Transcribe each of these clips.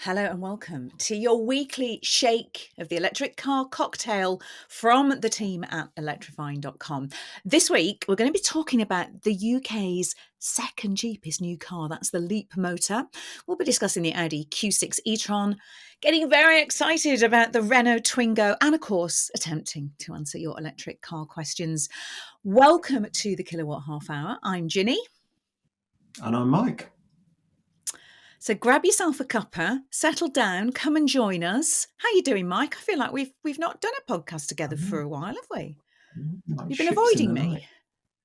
Hello and welcome to your weekly shake of the electric car cocktail from the team at electrifying.com. This week, we're going to be talking about the UK's second cheapest new car. That's the Leapmotor. We'll be discussing the Audi Q6 e-tron, getting very excited about the Renault Twingo, and of course, attempting to answer your electric car questions. Welcome to the Kilowatt Half Hour. I'm Ginny. And I'm Mike. So grab yourself a cuppa, settle down, come and join us. How you doing, Mike? I feel like we've not done a podcast together for a while, have we? Like You've been ships in avoiding the me. night.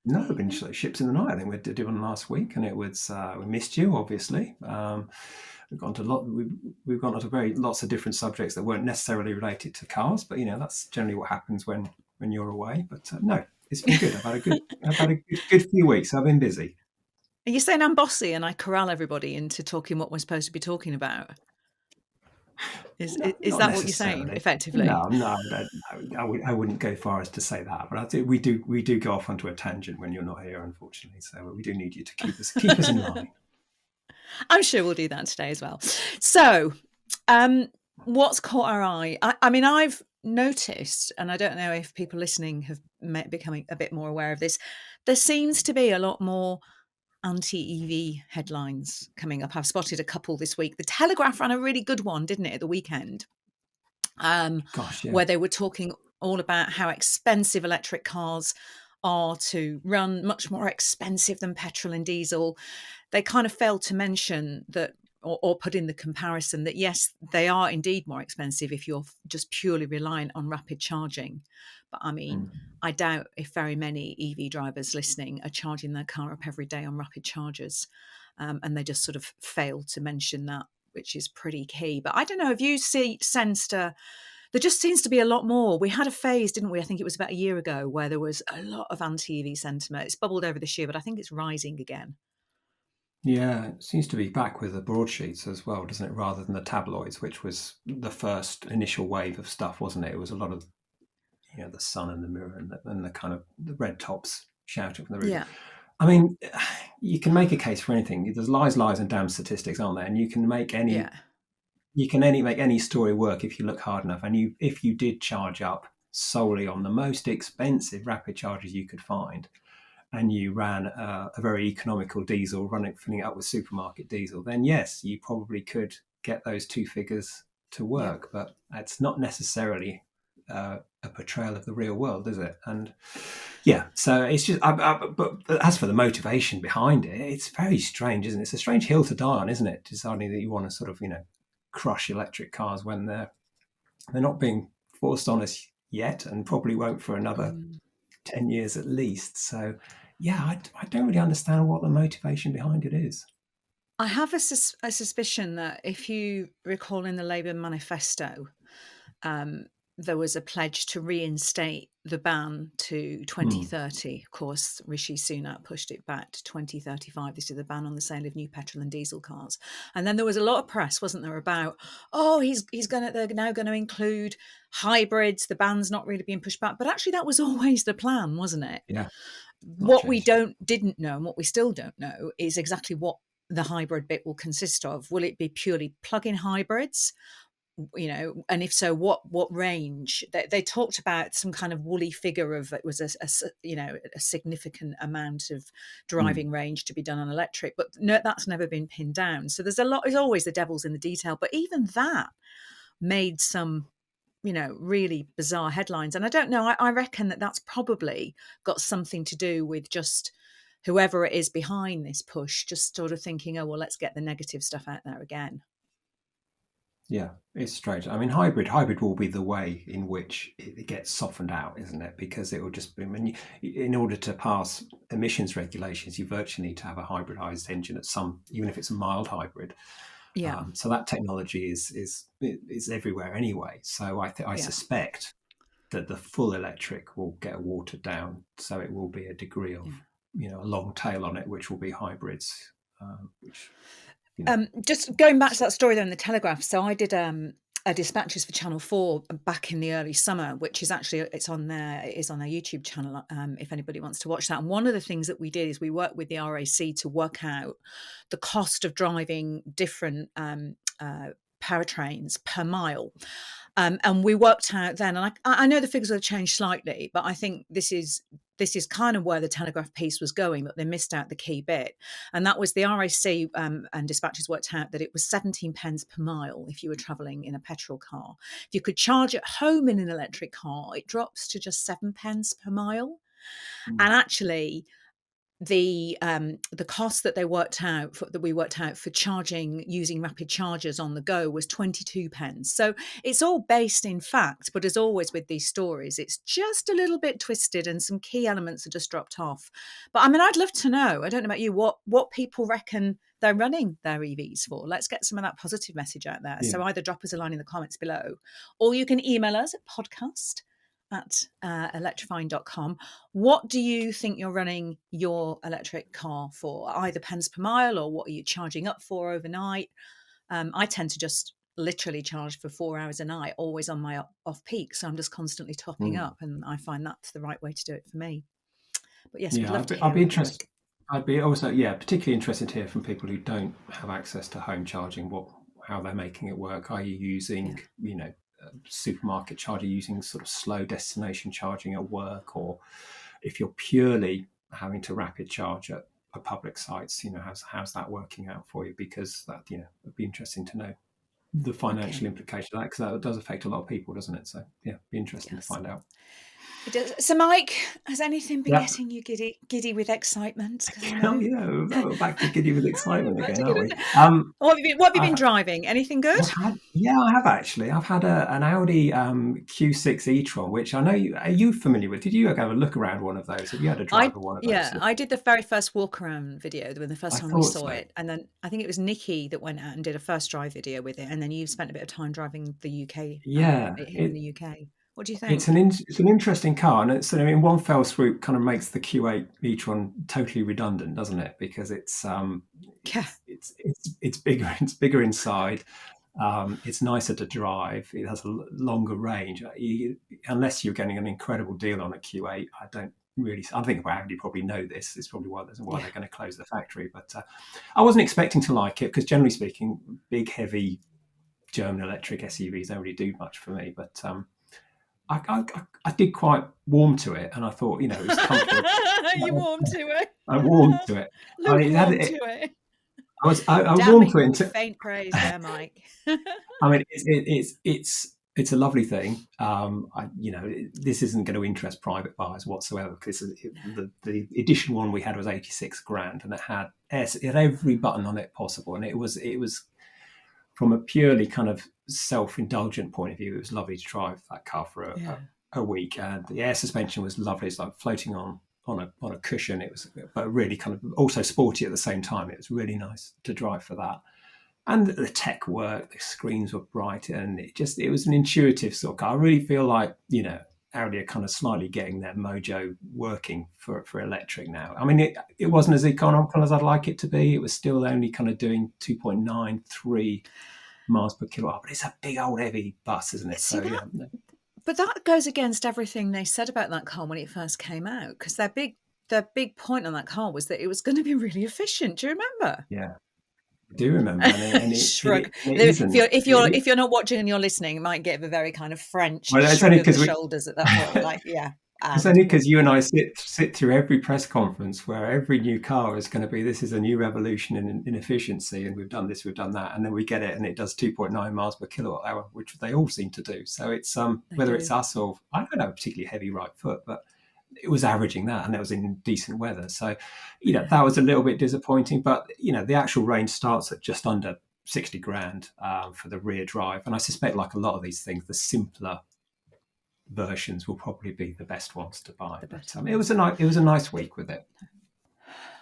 No, we've been ships in the night. I think we did one last week, and it was we missed you, obviously. We've gone to lots of different subjects that weren't necessarily related to cars, but that's generally what happens when you're away. But no, it's been good. I've had a good few weeks. I've been busy. Are you saying I'm bossy and I corral everybody into talking what we're supposed to be talking about? Is Not that what you're saying, necessarily. effectively? No, I wouldn't go far as to say that. But I think we do go off onto a tangent when you're not here, unfortunately. So we do need you to keep us in line. I'm sure we'll do that today as well. So, what's caught our eye? I mean, I've noticed, and I don't know if people listening have becoming a bit more aware of this, there seems to be a lot more anti-EV headlines coming up. I've spotted a couple this week. The Telegraph ran a really good one, didn't it, at the weekend? Gosh, yeah. Where they were talking all about how expensive electric cars are to run, much more expensive than petrol and diesel. They kind of failed to mention that or put in the comparison that, yes, they are indeed more expensive if you're just purely reliant on rapid charging. But I mean, I doubt if very many EV drivers listening are charging their car up every day on rapid chargers. And they just sort of failed to mention that, which is pretty key. But I don't know, have you sensed there just seems to be a lot more. We had a phase, didn't we? I think it was about a year ago where there was a lot of anti-EV sentiment. It's bubbled over this year, but I think it's rising again. Yeah, it seems to be back with the broadsheets as well, doesn't it? Rather than the tabloids, which was the first initial wave of stuff, wasn't it? It was a lot of, the Sun and the Mirror and the kind of the red tops shouting from the roof. Yeah. I mean, you can make a case for anything. There's lies, and damn statistics, aren't there? And you can make any make any story work if you look hard enough. And if you did charge up solely on the most expensive rapid chargers you could find, and you ran a very economical diesel, filling it up with supermarket diesel, then yes, you probably could get those two figures to work. Yeah. But it's not necessarily a portrayal of the real world, is it? And yeah, so it's just. But as for the motivation behind it, it's very strange, isn't it? It's a strange hill to die on, isn't it? Deciding that you want to sort of, crush electric cars when they're not being forced on us yet, and probably won't for another 10 years at least. So yeah, I don't really understand what the motivation behind it is. I have a suspicion that if you recall in the Labour manifesto, there was a pledge to reinstate the ban to 2030. Of course, Rishi Sunak pushed it back to 2035. This is the ban on the sale of new petrol and diesel cars. And then there was a lot of press, wasn't there, about, they're now going to include hybrids. The ban's not really being pushed back. But actually, that was always the plan, wasn't it? Yeah. What we didn't know, and what we still don't know, is exactly what the hybrid bit will consist of. Will it be purely plug-in hybrids? And if so, what range? They talked about some kind of woolly figure of it was a significant amount of driving range to be done on electric, but no, that's never been pinned down. So there's always the devil's in the detail. But even that made some really bizarre headlines. And I don't know, I reckon that's probably got something to do with just whoever it is behind this push, just sort of thinking, oh, well, let's get the negative stuff out there again. Yeah, it's strange. I mean, hybrid will be the way in which it gets softened out, isn't it? Because it will just be, in order to pass emissions regulations, you virtually need to have a hybridized engine even if it's a mild hybrid. Yeah. So that technology is everywhere anyway. So I suspect that the full electric will get watered down. So it will be a degree of, a long tail on it, which will be hybrids, just going back to that story there in the Telegraph. So I did a dispatches for Channel 4 back in the early summer, which is actually, it is on their YouTube channel, if anybody wants to watch that. And one of the things that we did is we worked with the RAC to work out the cost of driving different powertrains per mile. And we worked out then, and I know the figures have changed slightly, but I think this is kind of where the Telegraph piece was going, but they missed out the key bit. And that was the RAC and dispatchers worked out that it was 17 pence per mile if you were travelling in a petrol car. If you could charge at home in an electric car, it drops to just 7 pence per mile. And actually, the cost that we worked out for charging using rapid chargers on the go was 22 pence. So it's all based in fact, but as always with these stories, it's just a little bit twisted and some key elements are just dropped off. But I mean, I'd love to know, I don't know about you, what people reckon they're running their EVs for. Let's get some of that positive message out there. So either drop us a line in the comments below, or you can email us at podcast@electrifying.com. What do you think you're running your electric car for? Either pence per mile, or what are you charging up for overnight? I tend to just literally charge for 4 hours a night, always on my off peak. So I'm just constantly topping up, and I find that's the right way to do it for me. But yes, we'd love to hear. I'd be interested. I'd be also, particularly interested to hear from people who don't have access to home charging, how they're making it work. Are you using, supermarket charger, using sort of slow destination charging at work, or if you're purely having to rapid charge at public sites, how's that working out for you? Because that, it'd be interesting to know the financial implication of that, because that does affect a lot of people, doesn't it? So be interesting to find out. It does. So Mike, has anything been getting you giddy with excitement? Back to giddy with excitement again, aren't we? What have you been driving? Anything good? I have actually. I've had an Audi Q6 e-tron, which I know are you familiar with? Did you have a look around one of those? Have you had a drive of one of those? Yeah, I did the very first walk around video when the first time we saw it, and then I think it was Nikki that went out and did a first drive video with it, and then you've spent a bit of time driving the UK. In the UK. What do you think? It's an interesting car, and it's in one fell swoop kind of makes the Q8 e-tron totally redundant, doesn't it? Because it's bigger. It's bigger inside. It's nicer to drive. It has a longer range. Unless you're getting an incredible deal on a Q8, I think Audi probably know this. It's probably why they're going to close the factory. But I wasn't expecting to like it, because generally speaking, big, heavy German electric SUVs don't really do much for me. But I did quite warm to it, and I thought, it was comfortable. You warmed to it. I warmed to it. I warmed to it. Faint praise there, Mike. I mean, it's a lovely thing. This isn't going to interest private buyers whatsoever, because the edition one we had was 86 grand, and it had every button on it possible, and it was from a purely kind of self-indulgent point of view, it was lovely to drive that car for a week, and the air suspension was lovely. It's like floating on a cushion. It was, but really kind of also sporty at the same time. It was really nice to drive for that, and the tech worked. The screens were bright, and it was an intuitive sort of car. I really feel like Audi are kind of slightly getting their mojo working for electric now. I mean, it wasn't as economical as I'd like it to be. It was still only kind of doing 2.93 miles per kilowatt, but it's a big old heavy bus, isn't it? But that goes against everything they said about that car when it first came out, because their big point on that car was that it was going to be really efficient. Do you remember? Yeah, I do remember. And shrug. If you're not watching and you're listening, it might give a very kind of French shrug of the shoulders at that point. Like, yeah. It's only because you and I sit through every press conference where every new car is going to be, this is a new revolution in efficiency, and we've done this, we've done that, and then we get it and it does 2.9 miles per kilowatt hour, which they all seem to do. So it's whether it's us or, I don't have a particularly heavy right foot, but it was averaging that, and that was in decent weather. So, that was a little bit disappointing, but the actual range starts at just under 60 grand for the rear drive, and I suspect, like a lot of these things, the simpler versions will probably be the best ones to buy. But it was a nice week with it.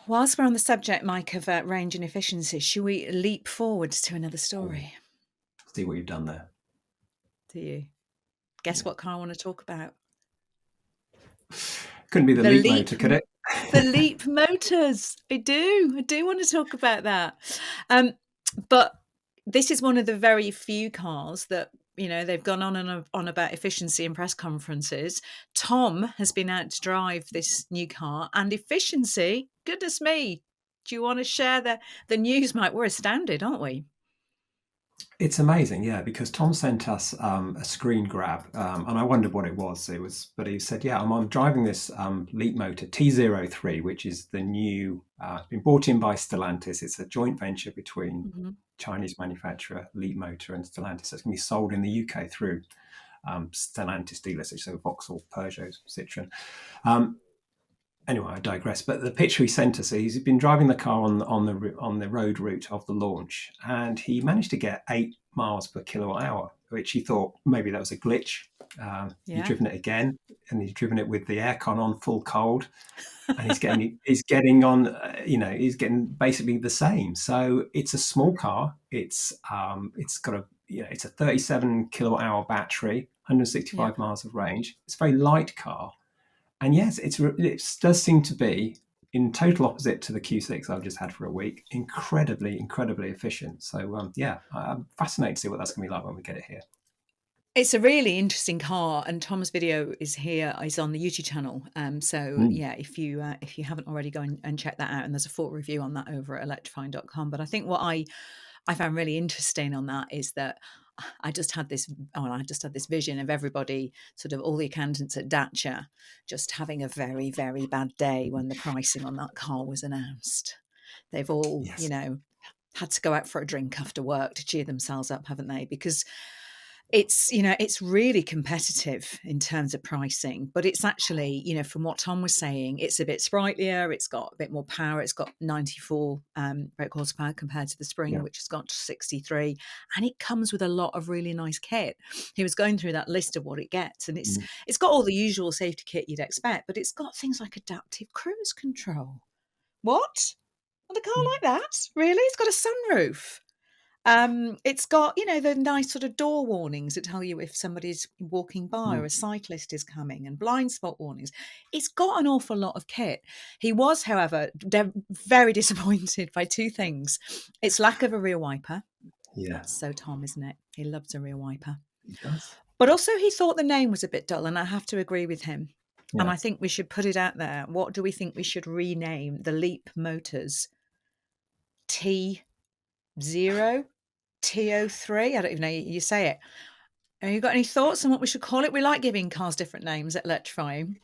Whilst we're on the subject, Mike, of range and efficiency, should we leap forwards to another story? See what you've done there. Do you? Guess what car I want to talk about? Couldn't be the Leapmotor, could it? The Leapmotors. I do want to talk about that. But this is one of the very few cars that, they've gone on and on about efficiency in press conferences. Tom has been out to drive this new car, and efficiency, goodness me. Do you want to share the news, Mike? We're astounded, aren't we? It's amazing, yeah, because Tom sent us a screen grab, and I wondered what it was. But he said, "Yeah, I'm driving this Leapmotor T03, which is the new, been bought in by Stellantis. It's a joint venture between Chinese manufacturer Leapmotor and Stellantis. So it's going to be sold in the UK through Stellantis dealers, so Vauxhall, Peugeot, Citroen." Anyway, I digress. But the picture he sent us, he's been driving the car on the road route of the launch, and he managed to get 8 miles per kilowatt hour, which he thought maybe that was a glitch. He'd driven it again, and he's driven it with the aircon on full cold, and he's getting on. He's getting basically the same. So it's a small car. It's got it's a 37 kilowatt hour battery, 165 miles of range. It's a very light car. And yes, it does seem to be, in total opposite to the Q6 I've just had for a week, incredibly, incredibly efficient. So I'm fascinated to see what that's going to be like when we get it here. It's a really interesting car, and Tom's video is on the YouTube channel. Yeah, if you haven't already, go and check that out. And there's a full review on that over at electrifying.com. But I think what I found really interesting on that is that I just had this vision of everybody, sort of all the accountants at Dacia, just having a very, very bad day when the pricing on that car was announced. They've all, had to go out for a drink after work to cheer themselves up, haven't they? Because it's really competitive in terms of pricing, but it's actually, from what Tom was saying, it's a bit sprightlier, it's got a bit more power, it's got 94 brake horsepower compared to the Spring, which has got 63, and it comes with a lot of really nice kit. He was going through that list of what it gets, and it's got all the usual safety kit you'd expect, but it's got things like adaptive cruise control. What? On a car like that? Really? It's got a sunroof. It's got, the nice sort of door warnings that tell you if somebody's walking by or a cyclist is coming, and blind spot warnings. It's got an awful lot of kit. He was, however, very disappointed by two things. Its lack of a rear wiper. Yeah. That's so Tom, isn't it? He loves a rear wiper. He does. But also he thought the name was a bit dull, and I have to agree with him. Yeah. And I think we should put it out there. What do we think we should rename the Leapmotors T03? T03? I don't even know you say it. Have you got any thoughts on what we should call it? We like giving cars different names at Electrifying.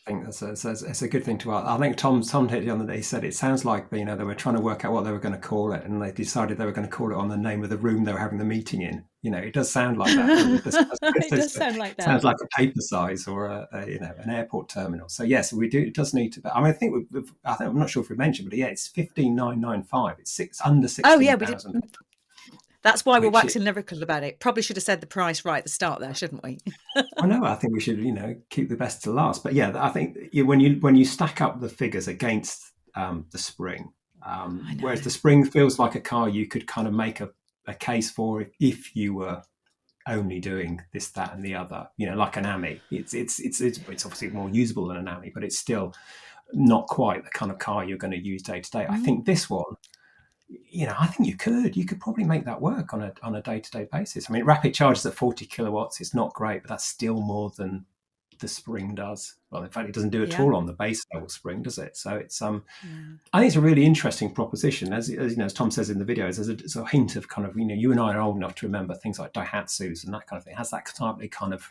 I think that's a good thing to ask. I think Tom hit it on the day. He said it sounds like they were trying to work out what they were going to call it, and they decided they were going to call it on the name of the room they were having the meeting in. It does sound like that. It does sound like that. Sounds like a paper size or an airport terminal. So yes, we do. It does need to. I mean, I think I'm not sure if we mentioned, but yeah, it's 15,995. It's under 16,000. Oh yeah, we did. That's why we're waxing lyrical about it. Probably should have said the price right at the start there, shouldn't we? I know. I think we should, keep the best to last. But yeah, I think when you stack up the figures against the Spring, whereas the Spring feels like a car you could kind of make a case for if you were only doing this, that, and the other. Like an AMI. It's obviously more usable than an AMI, but it's still not quite the kind of car you're going to use day to day. I think this one. I think you could probably make that work on a day-to-day basis. I mean, rapid charges at 40 kilowatts. It's not great, but that's still more than the Spring does. Well, in fact, it doesn't do it at all on the base level Spring, does it? So it's I think it's a really interesting proposition. As Tom says in the video, there's a hint of kind of you and I are old enough to remember things like Daihatsus and that kind of thing. It has that kind of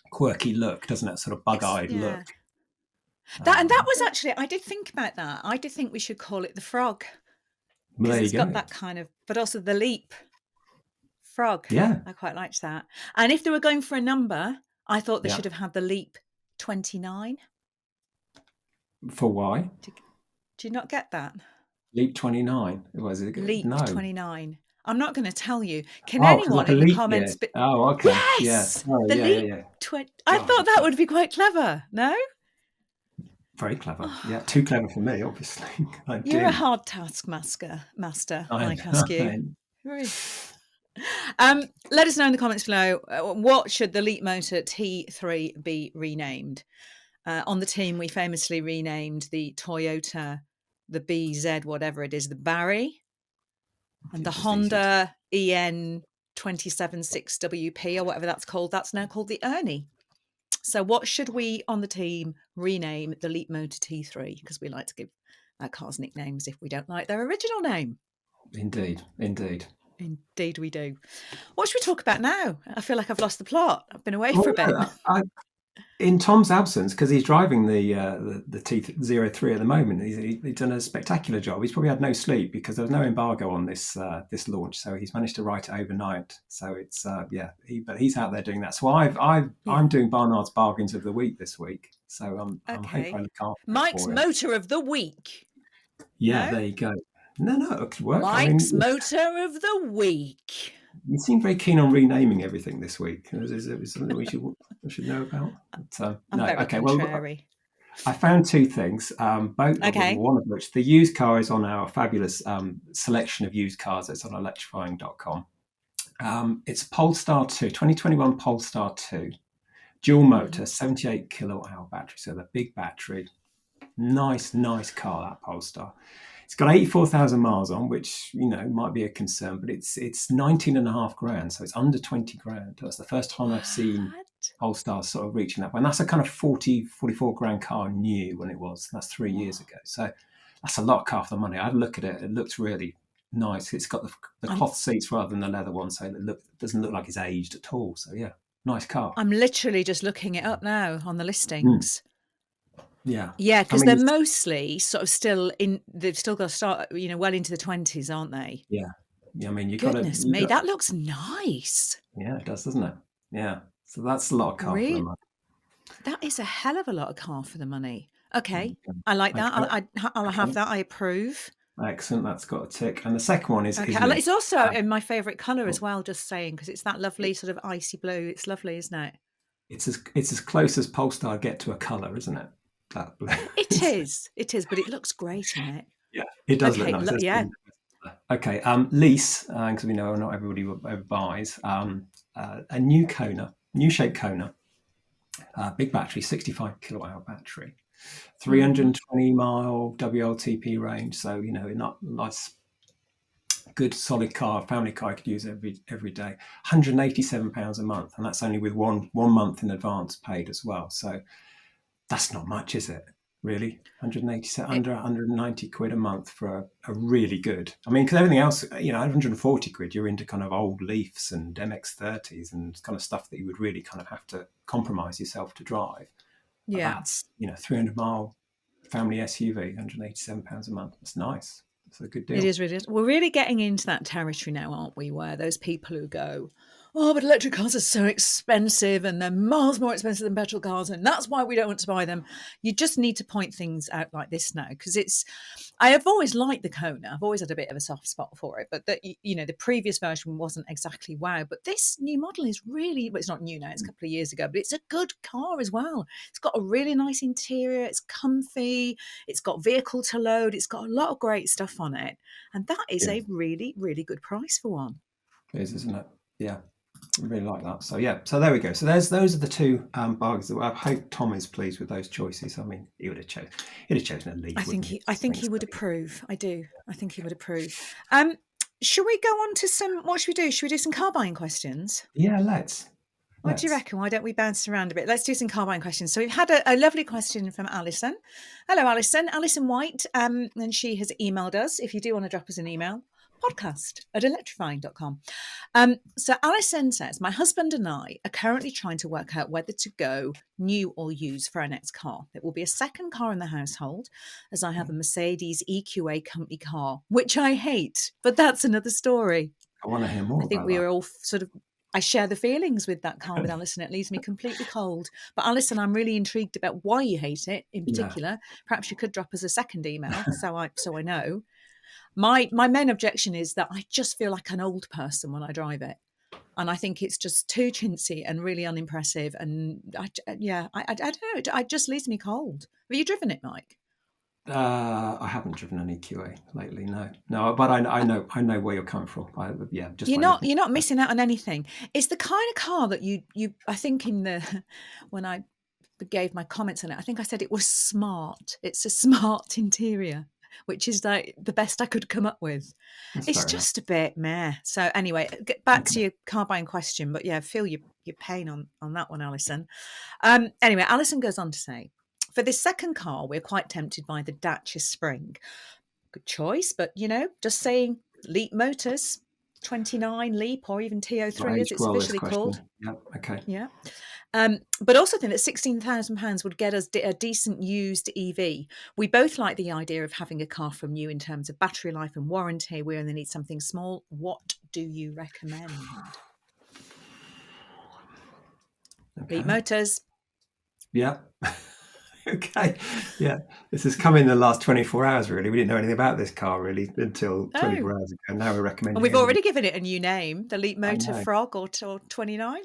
quirky look, doesn't it? Sort of bug-eyed look. That was actually, I did think about that. I did think we should call it the Frog. Because it's got that kind of, but also the Leap Frog. Yeah. I quite liked that. And if they were going for a number, I thought they should have had the Leap 29. For why? Do you not get that? Leap 29? Was it? Leap no. 29. I'm not going to tell you. Can anyone in the comments... Oh, okay. Yes! Yeah. The Leap 20... I thought that would be quite clever, no? Very clever. Yeah, too clever for me, obviously. You're a hard taskmaster, I ask you. Let us know in the comments below, what should the Leapmotor T03 be renamed? On the team, we famously renamed the Toyota, the BZ, whatever it is, the Barry, and the Honda EN 276WP, or whatever that's called. That's now called the Ernie. So what should we on the team rename the Leapmotor T03? Because we like to give our cars nicknames if we don't like their original name. Indeed. Indeed we do. What should we talk about now? I feel like I've lost the plot. I've been away for Well, a bit. in Tom's absence, because he's driving the T03 at the moment, he's done a spectacular job. He's probably had no sleep because there was no embargo on this launch, so he's managed to write it overnight. So it's but he's out there doing that. So I'm doing Barnard's Bargains of the Week this week. So I'm hoping I look after Mike's for him. Motor of the Week. Yeah, there you go. No, it could work. Mike's Motor of the Week. You seem very keen on renaming everything this week. Is it something we should know about? But, I'm very contrary. Well, I found two things. One of which, the used car is on our fabulous selection of used cars. It's on electrifying.com. It's Polestar 2, 2021 Polestar 2, dual motor, 78 kilowatt hour battery. So the big battery, nice car, that Polestar. It's got 84,000 miles on, which, might be a concern, but it's 19.5 grand. So it's under 20 grand. That's the first time I've seen Polestar sort of reaching that. And that's a kind of 44 grand car new when it was. That's 3 years ago. So that's a lot of car for the money. I had a look at it. It looks really nice. It's got the cloth seats rather than the leather ones. So it doesn't look like it's aged at all. So yeah, nice car. I'm literally just looking it up now on the listings. Yeah. Yeah, because they're mostly sort of they've still got to start, well into the 20s, aren't they? Yeah. I mean, Goodness me, that looks nice. Yeah, it does, doesn't it? Yeah. So that's a lot of car for the money. That is a hell of a lot of car for the money. Okay. I like that. I'll have that. I approve. Excellent. That's got a tick. And the second one is... Okay. It's also in my favourite colour as well, just saying, because it's that lovely sort of icy blue. It's lovely, isn't it? It's as close as Polestar get to a colour, isn't it? That blue. It is, but it looks great in it. Yeah, it does look nice. Yeah. Okay, lease, because we know not everybody ever buys, a new shape Kona, big battery, 65 kilowatt hour battery, 320 mile WLTP range. So, not nice, good solid car, family car you could use every day. £187 a month, and that's only with one month in advance paid as well. So that's not much, is it? Really? 187, under 190 quid a month for a really good. I mean, because everything else, 140 quid, you're into kind of old Leafs and MX-30s and kind of stuff that you would really kind of have to compromise yourself to drive. Yeah. But that's, 300 mile family SUV, £187 a month. That's nice. It's a good deal. It is really. We're really getting into that territory now, aren't we? Where those people who go, oh, but electric cars are so expensive and they're miles more expensive than petrol cars, and that's why we don't want to buy them. You just need to point things out like this now, because I have always liked the Kona. I've always had a bit of a soft spot for it, but the previous version wasn't exactly wow. But this new model is really, well, it's not new now, it's a couple of years ago, but it's a good car as well. It's got a really nice interior. It's comfy. It's got vehicle to load. It's got a lot of great stuff on it. And that is a really, really good price for one. It is, isn't it? Yeah. I really like that. So yeah, so there we go. So those are the two bargains. I hope Tom is pleased with those choices. I mean, he'd have chosen a Leaf. I think he would approve. I do. I think he would approve. Should we go on to some? What should we do? Should we do some car buying questions? Yeah, let's. What do you reckon? Why don't we bounce around a bit? Let's do some car buying questions. So we've had a lovely question from Alison. Hello, Alison White, and she has emailed us. If you do want to drop us an email, podcast@electrifying.com. So Alison says, my husband and I are currently trying to work out whether to go new or used for our next car. It will be a second car in the household, as I have a Mercedes EQA company car, which I hate, but that's another story. I want to hear more. I think we are all sort of, I share the feelings with that car with Alison. It leaves me completely cold. But Alison, I'm really intrigued about why you hate it in particular. Yeah. Perhaps you could drop us a second email so I know. My main objection is that I just feel like an old person when I drive it. And I think it's just too chintzy and really unimpressive. And I don't know, it just leaves me cold. Have you driven it, Mike? I haven't driven an EQA lately, no. But I know where you're coming from. You're not missing out on anything. It's the kind of car that you I think when I gave my comments on it, I think I said it was smart. It's a smart interior, which is like the best I could come up with. It's just a bit meh. So anyway, get back to your car buying question. But yeah, feel your pain on that one, Alison. Anyway, Alison goes on to say, for this second car, we're quite tempted by the Dacia Spring. Good choice, but just saying, Leap Motors, 29 Leap, or even T03 Right, as it's well, this officially question. called. Yeah. Okay. Yeah. But also think that £16,000 would get us a decent used EV. We both like the idea of having a car from new in terms of battery life and warranty. We only need something small. What do you recommend? Okay. Leapmotors. Yeah. Okay. Yeah. This has come in the last 24 hours, really. We didn't know anything about this car, really, until Oh, 24 hours ago. Now we're and recommending we've everybody. already given it a new name, the I Leapmotor know. Frog or 29.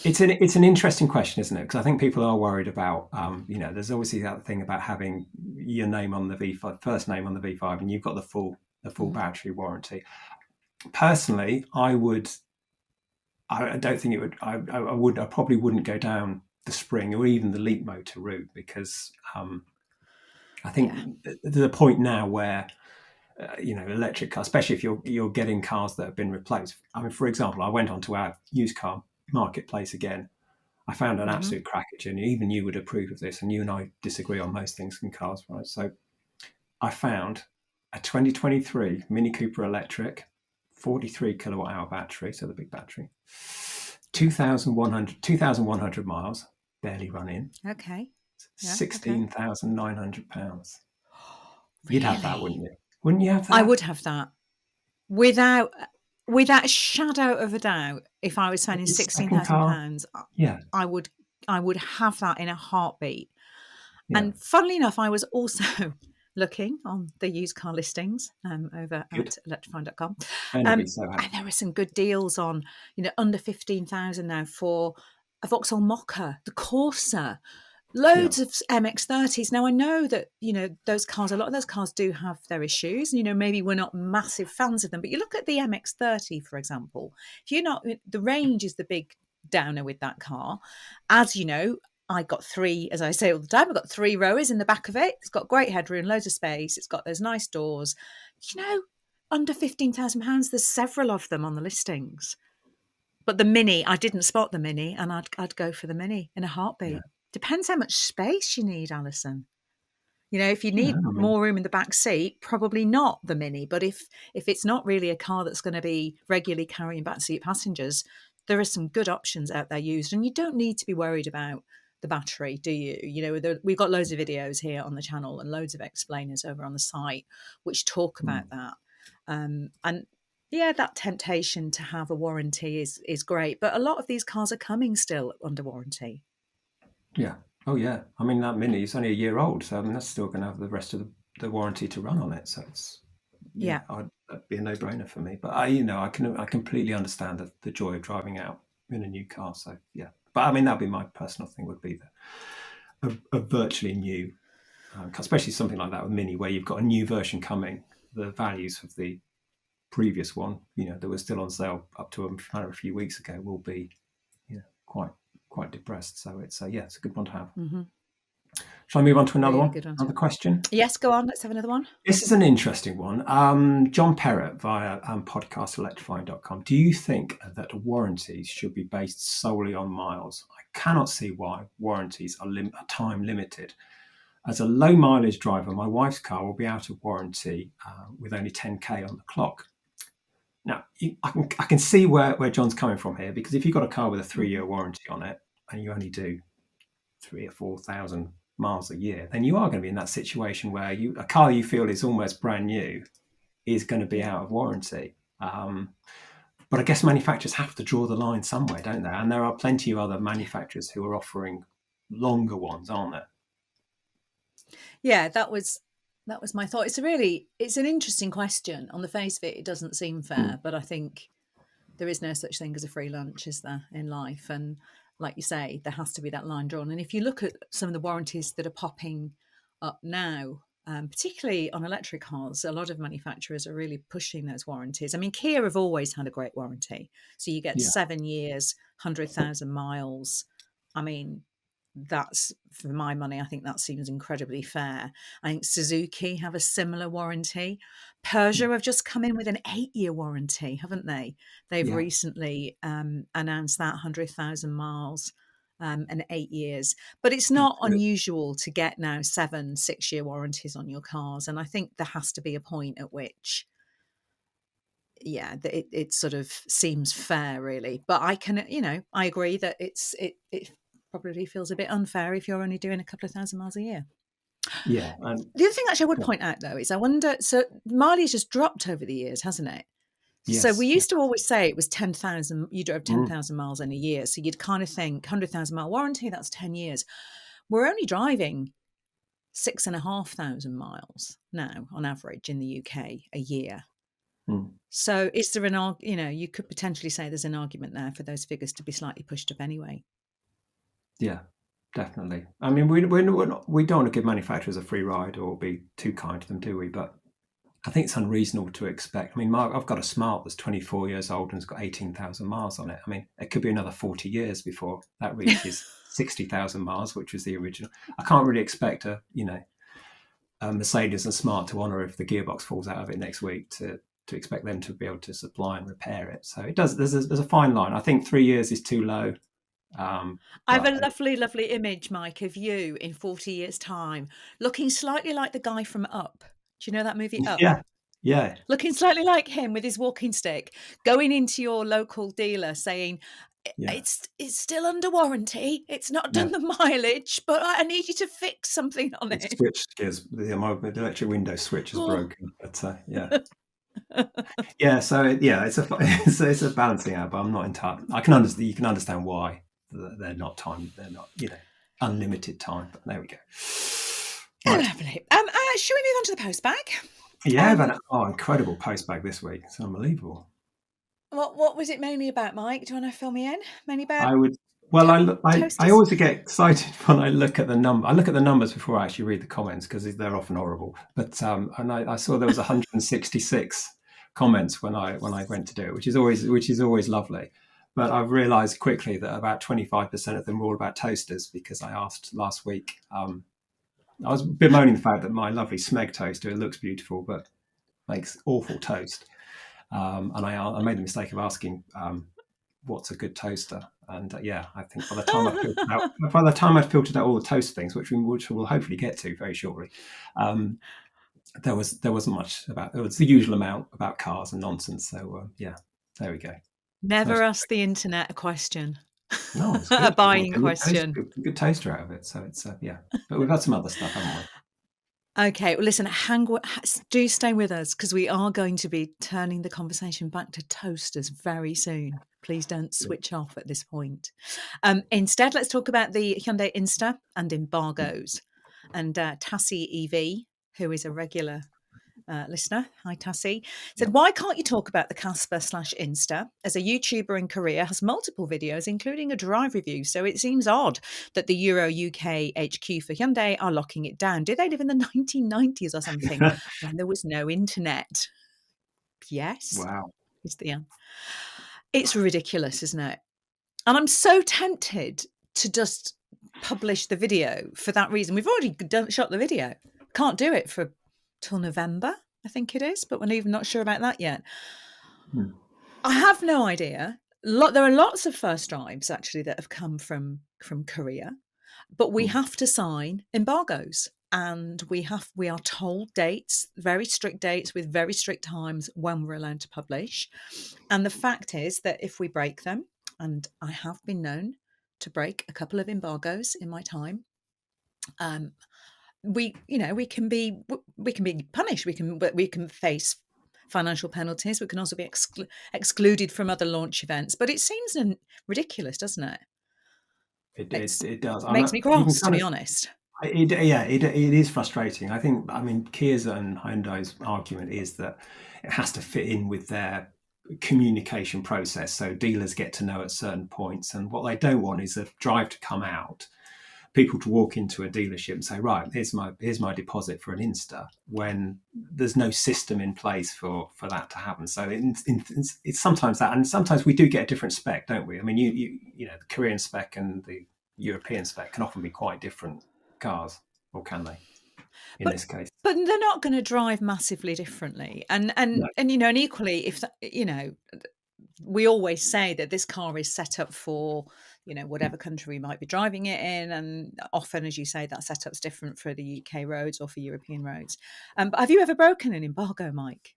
It's an interesting question, isn't it? Because I think people are worried about, there's obviously that thing about having your name on the V5, first name on the V5, and you've got the full battery warranty. Personally, I don't think it would. I probably wouldn't go down the Spring or even the Leapmotor route, because I think Yeah. there's a point now where electric cars, especially if you're getting cars that have been replaced. I mean, for example, I went onto our used car marketplace again. I found an absolute cracker, Ginny. Even you would approve of this, and you and I disagree on most things in cars, right? So I found a 2023 Mini Cooper electric, 43 kilowatt hour battery, so the big battery, 2,100 miles, barely run in, Okay. Yeah. Okay. £16,900. You'd have that, Really? wouldn't you? Wouldn't you have I that? would have that without a shadow of a doubt. If I was spending Your second car? £16,000, Yeah, I would have that in a heartbeat. yeah, And funnily enough, I was also looking on the used car listings over good. at electrifying.com. And I'd be so happy. And there were some good deals on, under 15,000 now for a Vauxhall Mocha, the Corsa, Yeah, loads of MX-30s. Now I know that, those cars, a lot of those cars do have their issues. Maybe we're not massive fans of them, but you look at the MX-30, for example, if you're not, the range is the big downer with that car. As you know, I got three, as I say all the time, I've got three rowers in the back of it. It's got great headroom, loads of space. It's got those nice doors. Under £15,000, there's several of them on the listings. But the Mini, I didn't spot the Mini, and I'd go for the Mini in a yeah, heartbeat. Depends how much space you need, Alison. If you yeah. need I mean, more room in the back seat, probably not the Mini. But if it's not really a car that's going to be regularly carrying backseat passengers, there are some good options out there used, and you don't need to be worried about the battery, do you? We've got loads of videos here on the channel and loads of explainers over on the site which talk about that. And yeah, that temptation to have a warranty is great, but a lot of these cars are coming still under warranty. yeah. Oh, yeah. I mean, that Mini is only a year old, so I mean, that's still going to have the rest of the warranty to run on it. So Yeah. that'd be a no-brainer for me. But I completely understand the joy of driving out in a new car. So yeah. But I mean, that'd be my personal thing. Would be a virtually new, especially something like that with Mini, where you've got a new version coming. The values of the previous one, that was still on sale up to a few weeks ago, will be, quite depressed. So it's it's a good one to have. Shall I move on to another Really one? good one. Another question? Yes, go on. Let's have another one. This is an interesting one. John Perrott via podcast electrifying.com. Do you think that warranties should be based solely on miles? I cannot see why warranties are time limited. As a low mileage driver, my wife's car will be out of warranty with only 10k on the clock. Now, I can see where John's coming from here, because if you've got a car with a 3-year warranty on it and you only do 3,000 or 4,000 miles a year, then you are going to be in that situation where a car you feel is almost brand new is going to be out of warranty. But I guess manufacturers have to draw the line somewhere, don't they? And there are plenty of other manufacturers who are offering longer ones, aren't there? Yeah, that was my thought. It's an interesting question. On the face of it, it doesn't seem fair, but I think there is no such thing as a free lunch, is there, in life? And like you say, there has to be that line drawn. And if you look at some of the warranties that are popping up now, particularly on electric cars, a lot of manufacturers are really pushing those warranties. I mean, Kia have always had a great warranty. So you get Yeah. 7 years, 100,000 miles. I mean, that's, for my money, I think that seems incredibly fair. I think Suzuki have a similar warranty. Peugeot have just come in with an 8-year warranty, haven't they? They've Yeah. recently announced that 100,000 miles and 8 years. But it's not unusual to get now 7-6 year warranties on your cars. And I think there has to be a point at which yeah, it sort of seems fair, really. But I can, I agree that it probably feels a bit unfair if you're only doing a couple of thousand miles a year. Yeah. And The other thing actually I would point out, though, is I wonder, so mileage has dropped over the years, hasn't it? So we yes. Yeah. used to always say it was 10,000, you drove Mm, 10,000 miles in a year. So you'd kind of think 100,000 mile warranty, that's 10 years. We're only driving 6,500 miles now on average in the UK a year. mm. So is there you could potentially say there's an argument there for those figures to be slightly pushed up anyway. Yeah, definitely. I mean, we don't want to give manufacturers a free ride or be too kind to them, do we? But I think it's unreasonable to expect. I mean, I've got a Smart that's 24 years old and has got 18,000 miles on it. I mean, it could be another 40 years before that reaches 60,000 miles, which was the original. I can't really expect a Mercedes and Smart to honour if the gearbox falls out of it next week to expect them to be able to supply and repair it. So it does. There's a fine line. I think 3 years is too low. I have But a lovely, lovely image, Mike, of you in 40 years' time, looking slightly like the guy from Up. Do you know that movie Up? yeah, yeah, Looking slightly like him with his walking stick, going into your local dealer saying, yeah, It's still under warranty. It's not yeah. done the mileage, but I need you to fix something on The it." switch is the electric window switch is Oh. broken. But yeah, yeah. So it's a it's a balancing act. But I'm not entirely. I can understand. You can understand why they're not time. They're not unlimited time. But there we go. Right. Lovely. Shall we move on to the post bag? Yeah, I've had incredible postbag this week. It's unbelievable. What was it mainly about, Mike? Do you want to fill me in? Mainly about I would. Well, I toasters? always get excited when I look at the number. I look at the numbers before I actually read the comments because they're often horrible. But and I saw there was 166 comments when I went to do it, which is always lovely. But I've realised quickly that about 25% of them were all about toasters because I asked last week. I was bemoaning the fact that my lovely Smeg toaster, it looks beautiful but makes awful toast. And I made the mistake of asking what's a good toaster. And I think by the time I'd filtered out all the toast things, which we'll hopefully get to very shortly, there wasn't much about. It was the usual amount about cars and nonsense. So there we go. Never ask the internet a question. No, it's A good. buying question. Good toaster out of it. So it's but we've had some other stuff, haven't we? Okay, well, listen, do stay with us because we are going to be turning the conversation back to toasters very soon. Please don't switch off at this point. Instead, let's talk about the Hyundai Insta and embargoes. And Tassie EV, who is a regular listener, hi Tassie, said, "Why can't you talk about the Casper/Insta? As a YouTuber in Korea, has multiple videos, including a drive review. So it seems odd that the Euro UK HQ for Hyundai are locking it down. Do they live in the 1990s or something when there was no internet?" Yes, Wow. is the answer. It's ridiculous, isn't it? And I'm so tempted to just publish the video for that reason. We've already shot the video. Can't do it till November, I think it is, but we're even not sure about that yet. I have no idea. There are lots of first drives actually that have come from Korea, but we have to sign embargoes, and we are told dates, very strict dates with very strict times when we're allowed to publish. And the fact is that if we break them, and I have been known to break a couple of embargoes in my time, we can be punished. We can face financial penalties. We can also be excluded from other launch events. But it seems ridiculous, doesn't it? It does. Makes me cross, to be honest. It is frustrating. I mean, Kia's and Hyundai's argument is that it has to fit in with their communication process. So dealers get to know at certain points, and what they don't want is a drive to come out, people to walk into a dealership and say, right, here's my deposit for an Insta, when there's no system in place for that to happen. So it's sometimes that, and sometimes we do get a different spec, don't we? I mean, you know, the Korean spec and the European spec can often be quite different cars, or can they? In this case, but they're not going to drive massively differently, and no. and equally, if we always say that this car is set up for whatever country we might be driving it in, and often, as you say, that setup's different for the UK roads or for European roads. But have you ever broken an embargo, Mike?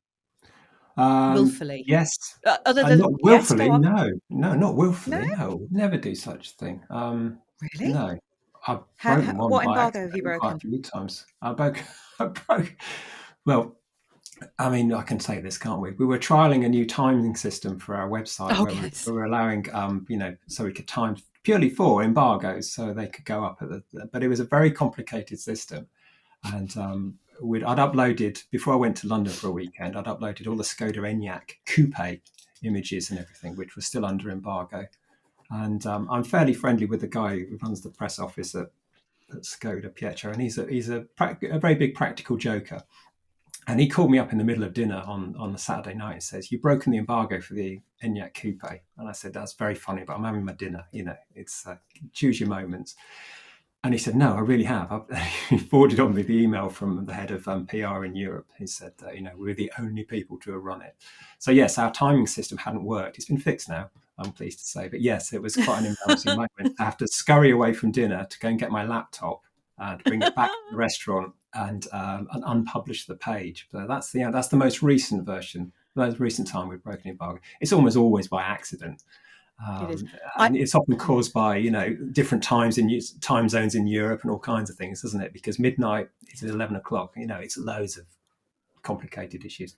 Willfully. Yes. Other than Not yes, go willfully. on. No, not No, willfully. No, would never do such a thing. really. No, I've broken one What by embargo have you accident quite a broken? few times. I broke. I broke. Well, I mean, I can say this, can't we? We were trialing a new timing system for our website Oh where we yes. were allowing, so we could time purely for embargoes, so they could go up at but it was a very complicated system, and I'd uploaded before I went to London for a weekend. I'd uploaded all the Skoda Enyaq coupe images and everything, which was still under embargo. And I'm fairly friendly with the guy who runs the press office at Skoda, Pietro, and he's a very big practical joker. And he called me up in the middle of dinner on a Saturday night and says, "You've broken the embargo for the Enyaq coupe." And I said, "That's very funny, but I'm having my dinner. It's choose your moments." And he said, "No, I really have." He forwarded on me the email from the head of PR in Europe. He said, "We're the only people to have run it." So yes, our timing system hadn't worked. It's been fixed now, I'm pleased to say. But yes, it was quite an embarrassing moment. I have to scurry away from dinner to go and get my laptop and bring it back to the restaurant and unpublish the page. So that's the most recent version, the most recent time we've broken embargo. It's almost always by accident. It is. And it's often caused by different time zones in Europe and all kinds of things, isn't it? Because midnight is at 11 o'clock. It's loads of complicated issues.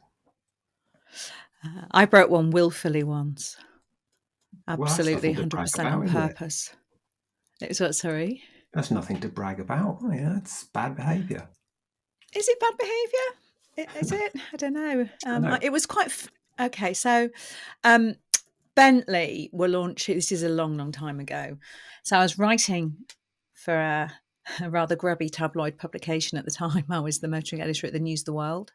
I broke one willfully once. Well, that's Absolutely, nothing to brag 100% about, on is it? purpose. It was what? Sorry. That's nothing to brag about. It's bad behaviour. Is it bad behaviour? Is it? I don't know. It was quite okay. So, Bentley were launching. This is a long, long time ago. So I was writing for a rather grubby tabloid publication at the time. I was the motoring editor at the News of the World.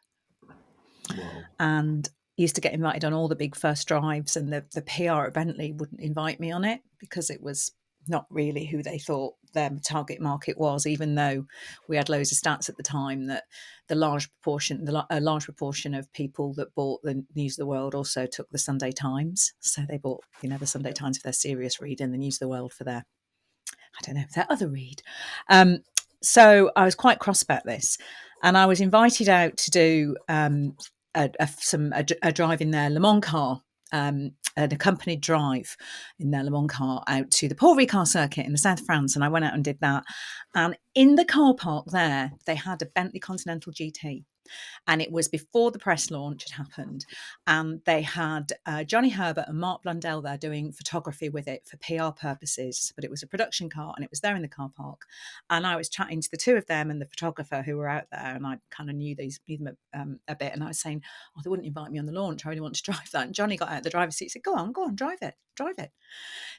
Whoa. And used to get invited on all the big first drives, and the PR at Bentley wouldn't invite me on it because it was not really who they thought their target market was, even though we had loads of stats at the time that a large proportion of people that bought the News of the World also took the Sunday Times. So they bought, the Sunday Times for their serious read and the News of the World for their, their other read. So I was quite cross about this, and I was invited out to do a drive in their Le Mans car, an accompanied drive in their Le Mans car out to the Paul Ricard circuit in the south of France. And I went out and did that. And in the car park there, they had a Bentley Continental GT. And it was before the press launch had happened. And they had Johnny Herbert and Mark Blundell there doing photography with it for PR purposes. But it was a production car and it was there in the car park. And I was chatting to the two of them and the photographer who were out there. And I kind of knew them a bit. And I was saying, "Oh, they wouldn't invite me on the launch. I really want to drive that." And Johnny got out the driver's seat and said, go on, drive it.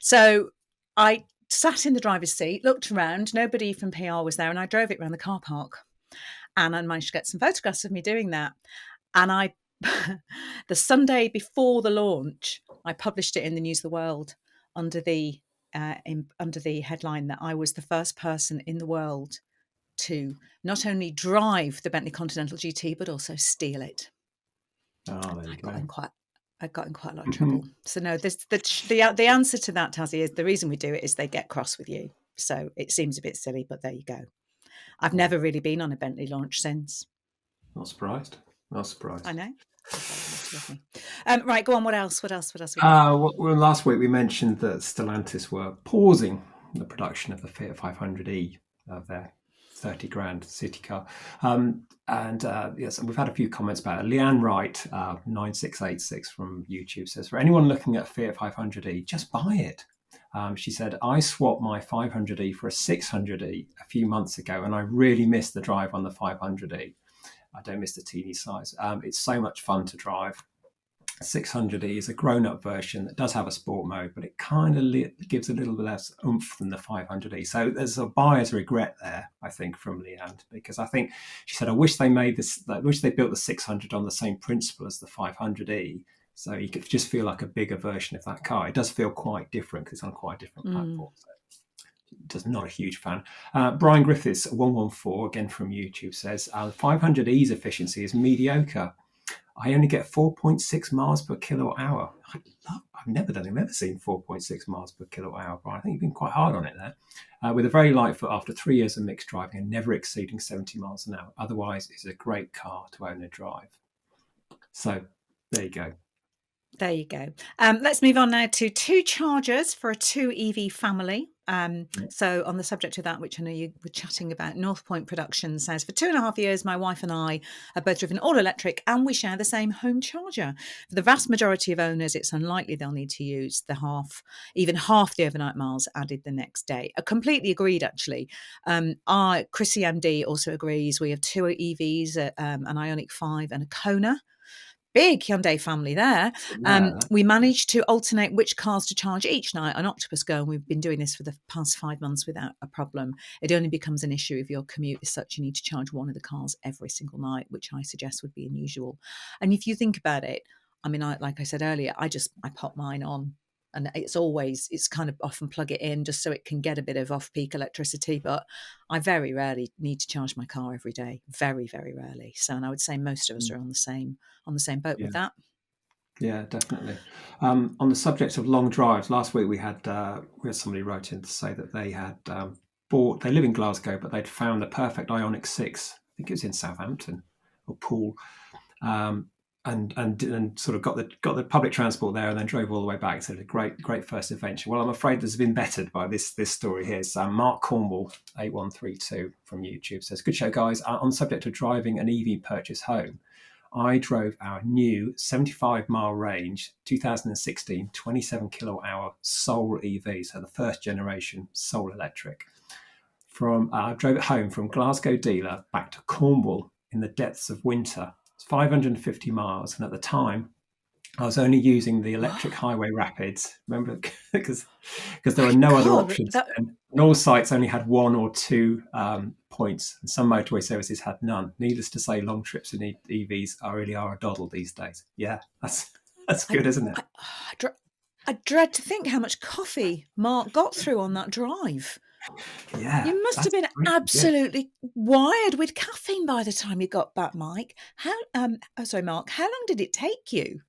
So I sat in the driver's seat, looked around. Nobody from PR was there. And I drove it around the car park. And I managed to get some photographs of me doing that. And the Sunday before the launch, I published it in the News of the World under the headline that I was the first person in the world to not only drive the Bentley Continental GT, but also steal it. Oh, there you go. I got in quite a lot of trouble. So no, the answer to that, Tazzy, is the reason we do it is they get cross with you. So it seems a bit silly, but there you go. I've never really been on a Bentley launch since. Not surprised. I know. Right, go on. What else? Well, last week we mentioned that Stellantis were pausing the production of the Fiat 500e, of their 30 grand city car. Yes, we've had a few comments about it. Leanne Wright, 9686 from YouTube, says, "For anyone looking at Fiat 500e, just buy it." She said, "I swapped my 500e for a 600e a few months ago, and I really missed the drive on the 500e. I don't miss the teeny size. It's so much fun to drive. 600e is a grown-up version that does have a sport mode, but it kind of gives a little bit less oomph than the 500e. So there's a buyer's regret there, I think, from Leanne, because I think she said, I wish they built the 600 on the same principle as the 500e. So you could just feel like a bigger version of that car. It does feel quite different because it's on quite a different platform. So just not a huge fan." Brian Griffiths, 114, again from YouTube, says, 500e's efficiency is mediocre. I only get 4.6 miles per kilowatt hour. I've never seen 4.6 miles per kilowatt hour, Brian. I think you've been quite hard on it there. With a very light foot after 3 years of mixed driving and never exceeding 70 miles an hour. Otherwise, it's a great car to own and drive. So There you go. There you go. Let's move on now to 2 chargers for a 2 EV family. So on the subject of that, which I know you were chatting about, North Point Production says, for 2.5 years, my wife and I have both driven all electric and we share the same home charger. For the vast majority of owners, it's unlikely they'll need to use even half the overnight miles added the next day. I completely agreed, actually. Chrissy MD also agrees. We have 2 EVs, an Ioniq 5 and a Kona. Big Hyundai family there. We managed to alternate which cars to charge each night on Octopus Go, and we've been doing this for the past 5 months without a problem. It only becomes an issue if your commute is such you need to charge one of the cars every single night, which I suggest would be unusual. And if you think about it, I mean, like I said earlier, I pop mine on. And it's kind of often plug it in just so it can get a bit of off-peak electricity. But I very rarely need to charge my car every day. Very, very rarely. So, and I would say most of us are on the same boat with that. Yeah, definitely. On the subject of long drives, last week we had somebody wrote in to say that they had they live in Glasgow, but they'd found the perfect Ioniq 6. I think it was in Southampton or Poole. And sort of got the public transport there and then drove all the way back. So a great first adventure. Well, I'm afraid this has been bettered by this story here. So Mark Cornwall 8132 from YouTube says, "Good show, guys. On the subject of driving an EV purchase home, I drove our new 75-mile range 2016 27 kilowatt hour Soul EV, so the first generation Soul electric. I drove it home from Glasgow dealer back to Cornwall in the depths of winter. 550 miles, and at the time I was only using the electric highway rapids, remember, because there were no other options, and all sites only had 1 or 2 points, and some motorway services had none. Needless to say, long trips in EVs really are a doddle these days. Yeah, that's good, isn't it? I dread to think how much coffee Mark got through on that drive. Yeah, you must have been absolutely wired with caffeine by the time you got back, Mike. Mark, how long did it take you?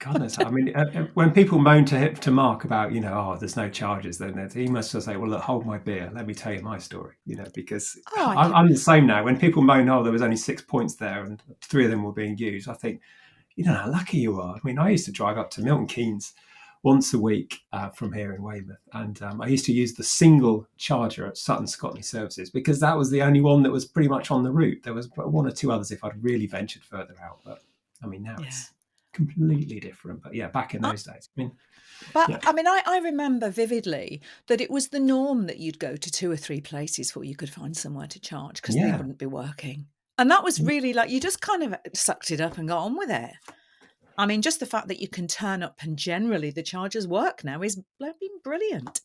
Goodness, I mean, when people moan to Mark about, there's no charges, then he must just say, well, look, hold my beer. Let me tell you my story, because I'm the same now. When people moan, there was only 6 points there and 3 of them were being used, I think, you know how lucky you are. I mean, I used to drive up to Milton Keynes once a week from here in Weymouth, and I used to use the single charger at Sutton Scotney Services because that was the only one that was pretty much on the route. There was 1 or 2 others if I'd really ventured further out, but I mean, now it's completely different. But yeah, back in those days. I remember vividly that it was the norm that you'd go to 2 or 3 places before you could find somewhere to charge because they wouldn't be working. And that was really like, you just kind of sucked it up and got on with it. I mean, just the fact that you can turn up and generally the chargers work now is brilliant.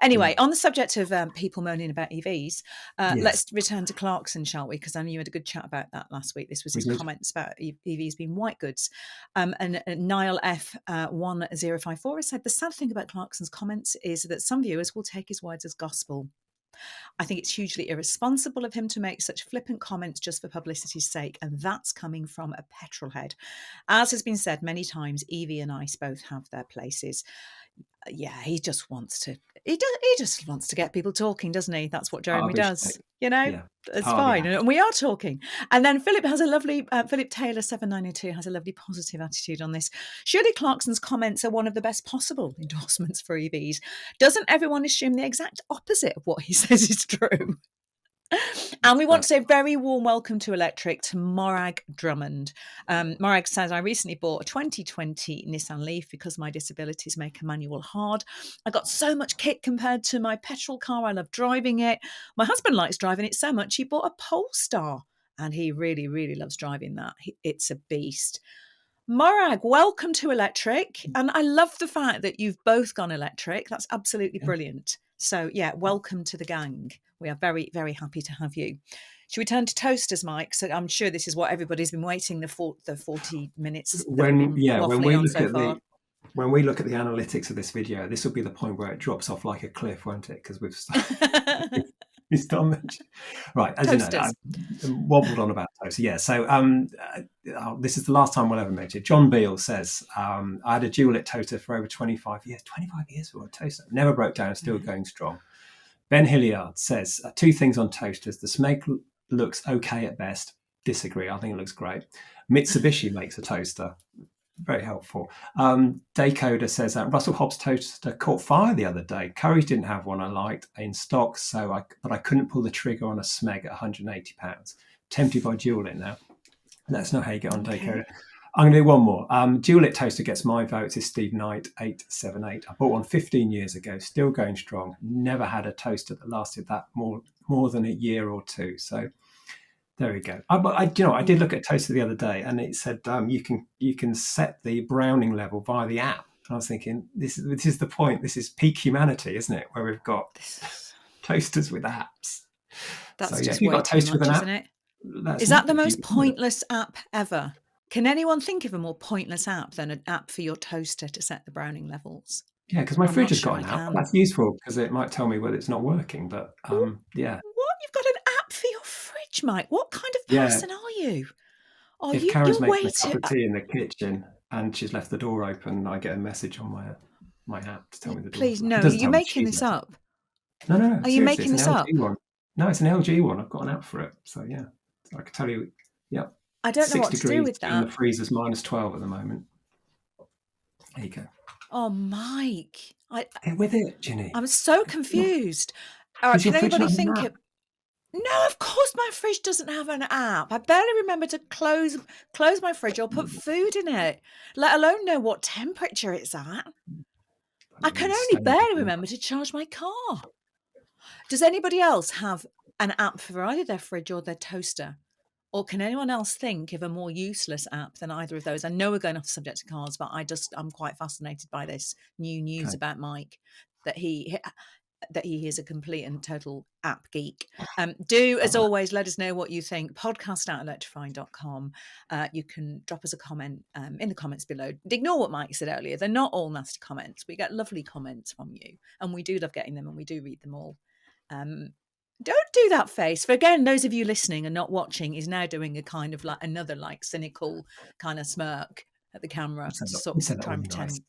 Anyway, on the subject of people moaning about EVs, let's return to Clarkson, shall we? Because I know you had a good chat about that last week. This was his comments about EVs being white goods. And Niall F1054 has said, the sad thing about Clarkson's comments is that some viewers will take his words as gospel. I think it's hugely irresponsible of him to make such flippant comments just for publicity's sake, and that's coming from a petrolhead. As has been said many times, EV and ICE both have their places. Yeah, he just wants to get people talking, doesn't he? That's what Jeremy does. It's fine. And we are talking. And then Philip has a lovely, Philip Taylor 7902 has a lovely positive attitude on this. Surely Clarkson's comments are one of the best possible endorsements for EVs. Doesn't everyone assume the exact opposite of what he says is true? And we want to say a very warm welcome to electric to Morag Drummond. Morag says, I recently bought a 2020 Nissan Leaf because my disabilities make a manual hard. I got so much kit compared to my petrol car. I love driving it. My husband likes driving it so much he bought a Polestar and he really, really loves driving that. It's a beast. Morag, welcome to electric. And I love the fact that you've both gone electric. That's absolutely brilliant. So yeah, welcome to the gang. We are very, very happy to have you. Should we turn to toasters, Mike? So I'm sure this is what everybody's been waiting the 40 minutes. When we look at the analytics of this video, this will be the point where it drops off like a cliff, won't it? Because we've mentioned. Right, as toasters. You know, I wobbled on about toasters. Yeah, so this is the last time we'll ever mention it. John Beale says, I had a dual-lit toaster for over 25 years. 25 years for a toaster. Never broke down, still going strong. Ben Hilliard says, 2 things on toasters. The smeg looks okay at best. Disagree. I think it looks great. Mitsubishi makes a toaster. Very helpful. Daycoder says that Russell Hobbs toaster caught fire the other day. Currys didn't have one I liked in stock, but I couldn't pull the trigger on a Smeg at £180. Tempted by Dual It now. Let us know how you get on, Daycoder. I'm going to do one more. Dual It toaster gets my votes. Is Steve Knight 878. I bought one 15 years ago, still going strong. Never had a toaster that lasted that more than a year or two. So there we go. I did look at a toaster the other day, and it said you can set the browning level via the app. And I was thinking, this is the point. This is peak humanity, isn't it? Where we've got toasters with apps. That's just way too much, isn't it? Is that the most pointless app ever? Can anyone think of a more pointless app than an app for your toaster to set the browning levels? Yeah, because my fridge has got an app. That's useful because it might tell me whether it's not working. But yeah. What? You've got an app for your fridge, Mike? What kind of person are you? If Karen's making a cup of tea in the kitchen and she's left the door open, I get a message on my app to tell me the door. Please, no. Are you making this up? No. Are you making this up? No, it's an LG one. I've got an app for it. So yeah, I can tell you. Yeah. I don't know what to do with that. And the freezer's -12 at the moment. There you go. Oh, Mike. With it, Ginny. I'm so confused. All right, can anybody think of... No, of course my fridge doesn't have an app. I barely remember to close my fridge or put food in it, let alone know what temperature it's at. I can only barely remember to charge my car. Does anybody else have an app for either their fridge or their toaster? Or can anyone else think of a more useless app than either of those? I know we're going off the subject of cars, but I'm quite fascinated by this new news about Mike, that he is a complete and total app geek. As always, let us know what you think. podcast@electrifying.com. You can drop us a comment in the comments below. Ignore what Mike said earlier. They're not all nasty comments. We get lovely comments from you, and we do love getting them, and we do read them all. Don't do that face. For again, those of you listening and not watching is now doing a kind of like another like cynical kind of smirk at the camera to sort of try and pretend. Nice.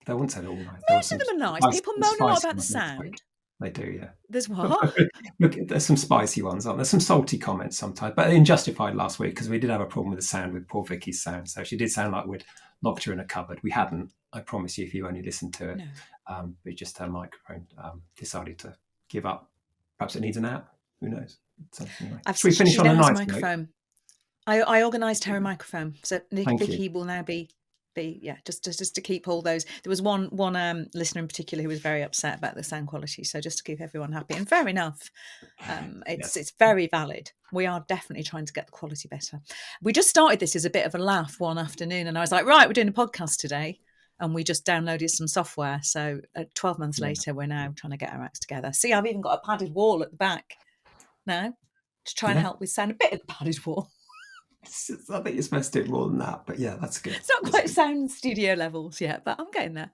They wouldn't say it all nice. Most of them are nice. People moan a lot about the sound. They do, yeah. There's what? Look, there's some spicy ones, aren't there? There's some salty comments sometimes, but in Justified last week, because we did have a problem with the sound with poor Vicky's sound. So she did sound like we'd locked her in a cupboard. We hadn't, I promise you, if you only listened to it. No. But just her microphone decided to give up. Perhaps it needs an app. Who knows? Anyway. We finish on a nice microphone. I organised her a microphone, so Vicky will now be just to keep all those. There was one listener in particular who was very upset about the sound quality, so just to keep everyone happy, and fair enough. It's very valid. We are definitely trying to get the quality better. We just started this as a bit of a laugh one afternoon, and I was like, right, we're doing a podcast today. And we just downloaded some software. So 12 months later, we're now trying to get our acts together. See, I've even got a padded wall at the back now to try and help with sound. A bit of padded wall. I think you're supposed to do more than that, but yeah, that's good. It's not quite sound studio levels yet, but I'm getting there.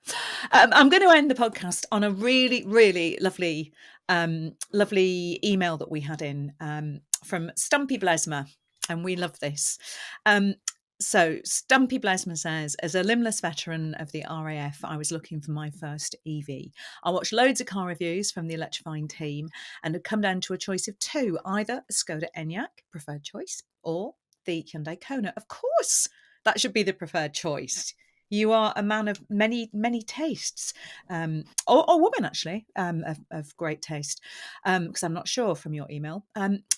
I'm going to end the podcast on a really, really lovely email that we had in from Stumpy Blesma, and we love this. So Stumpy Blesman says, as a limbless veteran of the RAF, I was looking for my first EV. I watched loads of car reviews from the Electrifying team and had come down to a choice of two, either a Skoda Enyaq, preferred choice, or the Hyundai Kona. Of course, that should be the preferred choice. You are a man of many, many tastes, or woman, actually, of great taste, because I'm not sure from your email.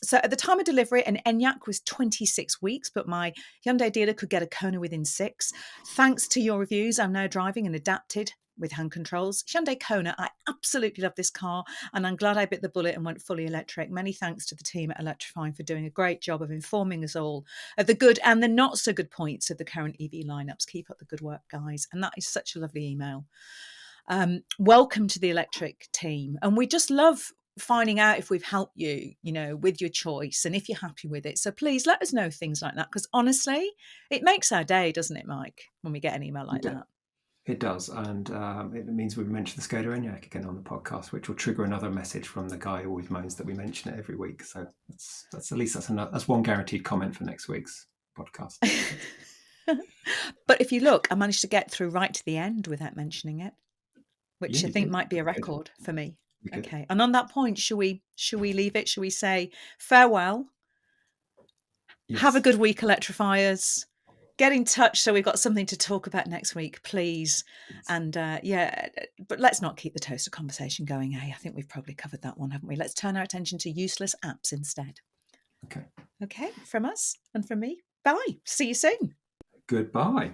So at the time of delivery, an Enyaq was 26 weeks, but my Hyundai dealer could get a Kona within 6. Thanks to your reviews, I'm now driving an adapted with hand controls Hyundai Kona. I absolutely love this car, and I'm glad I bit the bullet and went fully electric. Many thanks to the team at Electrifying for doing a great job of informing us all of the good and the not so good points of the current EV lineups. Keep up the good work, guys. And that is such a lovely email. Welcome to the electric team, and we just love finding out if we've helped you, with your choice and if you're happy with it. So please let us know things like that, because honestly, it makes our day, doesn't it, Mike, when we get an email like that? It does, and it means we mention the Skoda Enyaq again on the podcast, which will trigger another message from the guy who always moans that we mention it every week. So that's at least that's one guaranteed comment for next week's podcast. But if you look, I managed to get through right to the end without mentioning it, which I think might be a record for me. Okay, and on that point, shall we leave it? Shall we say farewell? Yes. Have a good week, Electrifiers. Get in touch so we've got something to talk about next week, please. And but let's not keep the toaster conversation going, I think we've probably covered that one, haven't we? Let's turn our attention to useless apps instead. Okay. Okay, from us and from me. Bye. See you soon. Goodbye.